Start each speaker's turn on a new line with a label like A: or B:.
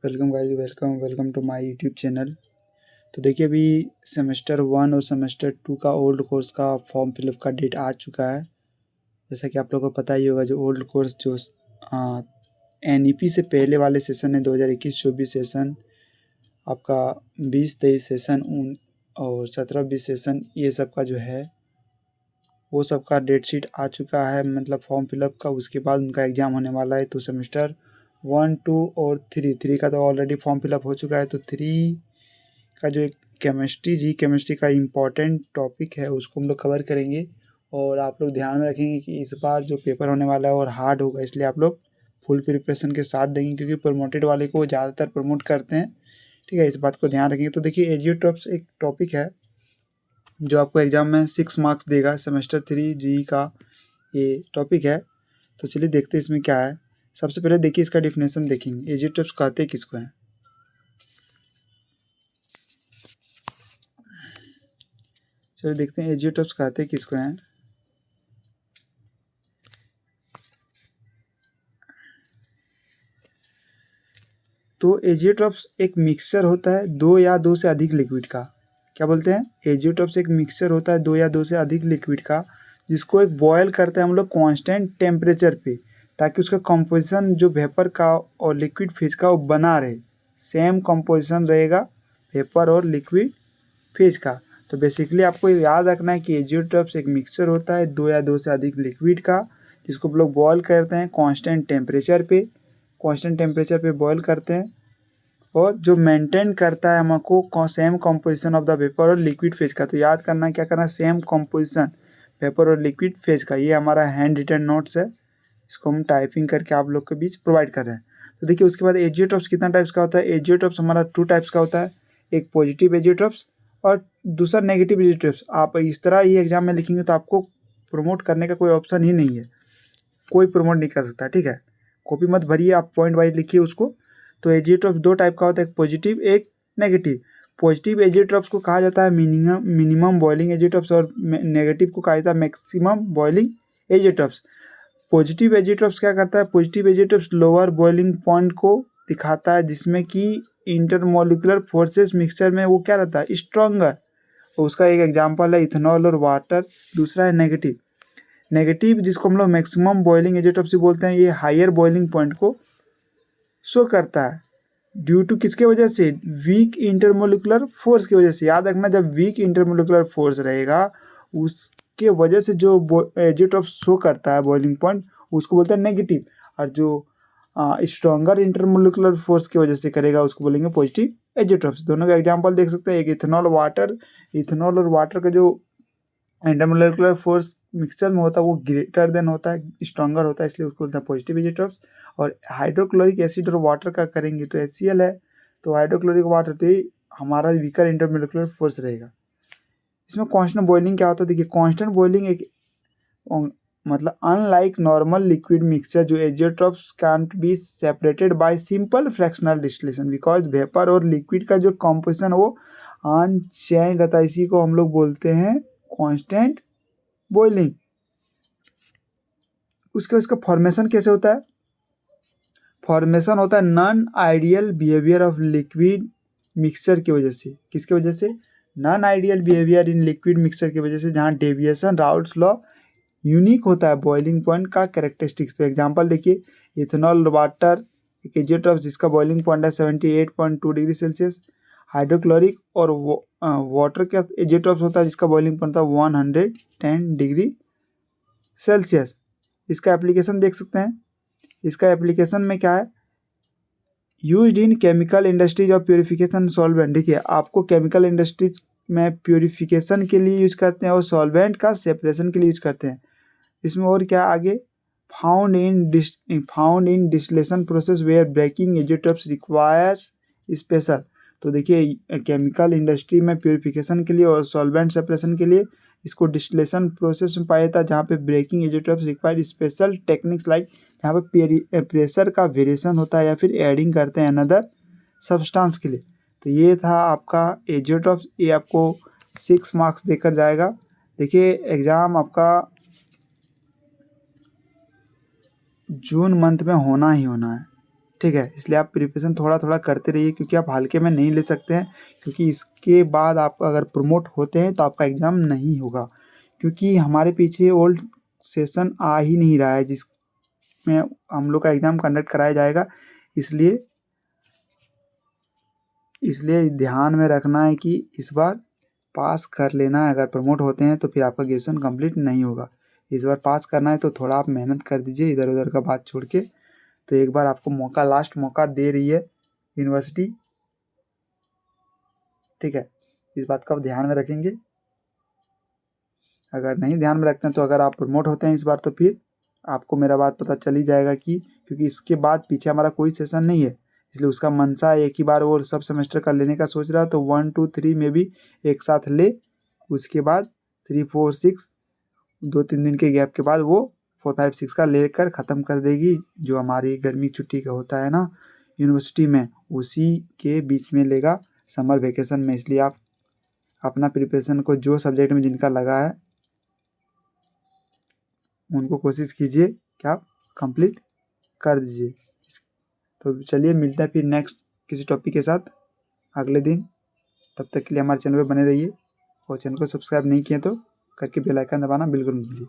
A: Welcome guys, welcome welcome to my YouTube channel. तो देखिए, अभी सेमेस्टर 1 और सेमेस्टर 2 का ओल्ड कोर्स का फॉर्म फिलअप का डेट आ चुका है। जैसा कि आप लोगों को पता ही होगा, जो ओल्ड कोर्स जो एनईपी से पहले वाले सेशन है 2021-24 सेशन, आपका 20-23 सेशन और 17-20 सेशन, ये सब का जो है वो सब का डेट शीट आ चुका है, मतलब फॉर्म फिलअप का। उसके बाद उनका एग्ज़ाम होने वाला है। तो सेमेस्टर 1, 2 और 3 का तो ऑलरेडी फॉर्म फिलअप हो चुका है। तो 3 का जो एक केमिस्ट्री का इम्पॉर्टेंट टॉपिक है, उसको हम लोग कवर करेंगे। और आप लोग ध्यान में रखेंगे कि इस बार जो पेपर होने वाला है और हार्ड होगा, इसलिए आप लोग फुल प्रिपरेशन के साथ देंगे, क्योंकि प्रमोटेड वाले को ज़्यादातर प्रमोट करते हैं। ठीक है, इस बात को ध्यान रखेंगे। तो देखिए, एजियोट्रॉप्स एक टॉपिक है जो आपको एग्जाम में 6 मार्क्स देगा। सेमेस्टर 3 जी का ये टॉपिक है। तो चलिए देखते हैं इसमें क्या है। सबसे पहले देखिए, इसका डिफिनेशन देखेंगे। एजियोट्रॉप्स कहते किसको हैं? चलिए देखते हैं एजियोट्रॉप्स कहते किसको हैं। तो एजियोट्रॉप्स एक मिक्सचर होता है दो या दो से अधिक लिक्विड का। क्या बोलते हैं? एजियोट्रॉप्स एक मिक्सचर होता है दो या दो से अधिक लिक्विड का, जिसको एक बॉयल करते हैं हम लोग कांस्टेंट टेम्परेचर पे, ताकि उसका कंपोजिशन जो वेपर का और लिक्विड फेज का वो बना रहे। सेम कंपोजिशन रहेगा वेपर और लिक्विड फेज का। तो बेसिकली आपको याद रखना है कि एजियोट्रॉप्स एक मिक्सचर होता है दो या दो से अधिक लिक्विड का, जिसको हम लोग बॉयल करते हैं कांस्टेंट टेम्परेचर पे बॉयल करते हैं, और जो मेंटेन करता है हमको same composition of the vapour और लिक्विड फेज का। तो याद करना है, क्या करना है? सेम कंपोजिशन वेपर और लिक्विड फेज का। ये हमारा हैंड रिटन नोट्स है, इसको हम टाइपिंग करके आप लोग के बीच प्रोवाइड कर रहे हैं। तो देखिए, उसके बाद एजियोट्रॉप्स कितना टाइप्स का होता है? एजियोट्रॉप्स हमारा 2 टाइप्स का होता है, एक पॉजिटिव एजियोट्रॉप्स और दूसरा नेगेटिव एजियोट्रॉप्स। आप इस तरह ये एग्जाम में लिखेंगे तो आपको प्रमोट करने का कोई ऑप्शन ही नहीं है, कोई प्रमोट नहीं कर सकता। ठीक है, कॉपी मत भरिए, आप पॉइंट वाइज लिखिए उसको। तो एजियोट्रॉप्स 2 टाइप का होता है, एक पॉजिटिव एक नेगेटिव। पॉजिटिव एजियोट्रॉप्स को कहा जाता है मिनिमम बॉइलिंग एजियोट्रॉप्स, और नेगेटिव को कहा जाता है maximum boiling azeotropes. Positive azeotropes क्या करता है? Positive azeotropes lower boiling point को दिखाता है, जिसमें कि इंटरमोलिकुलर फोर्सेस मिक्सचर में वो क्या रहता है? स्ट्रॉन्गर। उसका एक एग्जांपल है इथेनॉल और वाटर। दूसरा है नेगेटिव जिसको हम लोग मैक्सिमम बॉइलिंग एजियोट्रॉप्स बोलते हैं। ये हायर बॉइलिंग पॉइंट को शो करता है ड्यू टू किसके वजह से? वीक इंटरमोलिकुलर फोर्स की वजह से। याद रखना, जब वीक इंटरमोलिकुलर फोर्स रहेगा, उसके वजह से जो एजियोट्रॉप्स शो करता है बॉइलिंग पॉइंट, उसको बोलते हैं नेगेटिव। और जो स्ट्रॉन्गर इंटरमोलिकुलर फोर्स की वजह से करेगा, उसको बोलेंगे पॉजिटिव एजियोट्रॉप्स। दोनों का एग्जांपल देख सकते हैं, एक इथेनॉल और वाटर का जो इंटरमोलिकुलर फोर्स मिक्सचर में होता है वो ग्रेटर देन होता है, स्ट्रॉन्गर होता है, इसलिए उसको बोलते हैं पॉजिटिव एजियोट्रॉप्स। और हाइड्रोक्लोरिक एसिड और वाटर का करेंगे तो HCl है, तो हाइड्रोक्लोरिक वाटर तो ये हमारा वीकर इंटरमोलिकुलर फोर्स रहेगा। इसमें कांस्टेंट बॉइलिंग क्या होता है? देखिए, कांस्टेंट बॉइलिंग एक मतलब अनलाइक नॉर्मल लिक्विड मिक्सचर, जो azeotropes cantt be separated by simple fractional distillation, because vapour और लिक्विड का जो कंपोजिशन है वो अनचेंज रहता है। इसी को हम लोग बोलते हैं कांस्टेंट बॉइलिंग। उसका फॉर्मेशन कैसे होता है? फॉर्मेशन होता है non ideal behaviour of liquid mixture की वजह से। किसकी वजह से? Non ideal behaviour in liquid mixture की वजह से, जहाँ डेविएशन राउल्ट्स लॉ यूनिक होता है बॉइलिंग पॉइंट का कैरेक्टरिस्टिक्स। तो एग्जांपल देखिए, इथेनॉल वाटर एक एजियोट्रॉप्स जिसका बॉइलिंग पॉइंट है 78.2 डिग्री सेल्सियस। हाइड्रोक्लोरिक और वाटर का एजियोट्रॉप्स होता है जिसका बॉइलिंग पॉइंट था 110 डिग्री सेल्सियस। इसका एप्लीकेशन देख सकते हैं। इसका एप्लीकेशन में क्या है? यूज्ड इन केमिकल इंडस्ट्रीज और प्योरीफिकेशन सॉल्वेंट। देखिए, आपको केमिकल इंडस्ट्रीज में प्योरीफिकेशन के लिए यूज करते हैं और सॉल्वेंट का सेपरेशन के लिए यूज करते हैं। इसमें और क्या आगे? Found in distillation process where breaking azeotropes requires special. तो देखिए, केमिकल इंडस्ट्री में प्योरीफिकेशन के लिए और सॉल्वेंट सेपरेशन के लिए इसको डिस्टिलेशन प्रोसेस में पाया जाता है, जहाँ पे breaking azeotropes require special techniques like, जहाँ पे प्रेशर का वेरिएशन होता है या फिर एडिंग करते हैं अनदर सब्सटेंस के लिए। तो ये था आपका एजियोट्रॉप्स। ये आपको 6 मार्क्स देकर जाएगा। देखिए, एग्ज़ाम आपका जून मंथ में होना ही होना है। ठीक है। इसलिए आप प्रिपरेशन थोड़ा थोड़ा करते रहिए, क्योंकि आप हल्के में नहीं ले सकते हैं, क्योंकि इसके बाद आप अगर प्रमोट होते हैं तो आपका एग्ज़ाम नहीं होगा, क्योंकि हमारे पीछे ओल्ड सेशन आ ही नहीं रहा है जिसमें हम लोग का एग्ज़ाम कंडक्ट कराया जाएगा। इसलिए ध्यान में रखना है कि इस बार पास कर लेना है। अगर प्रमोट होते हैं तो फिर आपका ग्रेजुएशन कंप्लीट नहीं होगा। इस बार पास करना है तो थोड़ा आप मेहनत कर दीजिए, इधर उधर का बात छोड़ के। तो एक बार आपको मौका, लास्ट मौका दे रही है यूनिवर्सिटी, ठीक है। इस बात को आप ध्यान में रखेंगे। अगर नहीं ध्यान में रखते हैं तो अगर आप प्रमोट होते हैं इस बार तो फिर आपको मेरा बात पता चल ही जाएगा कि, क्योंकि इसके बाद पीछे हमारा कोई सेशन नहीं है, इसलिए उसका मनसा एक ही बार वो सब सेमेस्टर का लेने का सोच रहा है। तो 1 2 3 में भी एक साथ ले, उसके बाद 3 4 6 2-3 दिन के गैप के बाद वो 4 5 6 का लेकर ख़त्म कर देगी। जो हमारी गर्मी छुट्टी का होता है ना यूनिवर्सिटी में, उसी के बीच में लेगा, समर वेकेशन में। इसलिए आप अपना प्रिपरेशन को जो सब्जेक्ट में जिनका लगा है उनको कोशिश कीजिए कि आप कंप्लीट कर दीजिए। तो चलिए मिलते हैं फिर नेक्स्ट किसी टॉपिक के साथ अगले दिन। तब तक के लिए हमारे चैनल पर बने रहिए, और चैनल को सब्सक्राइब नहीं किए तो करके बेल आइकन दबाना बिल्कुल मत भूलिए।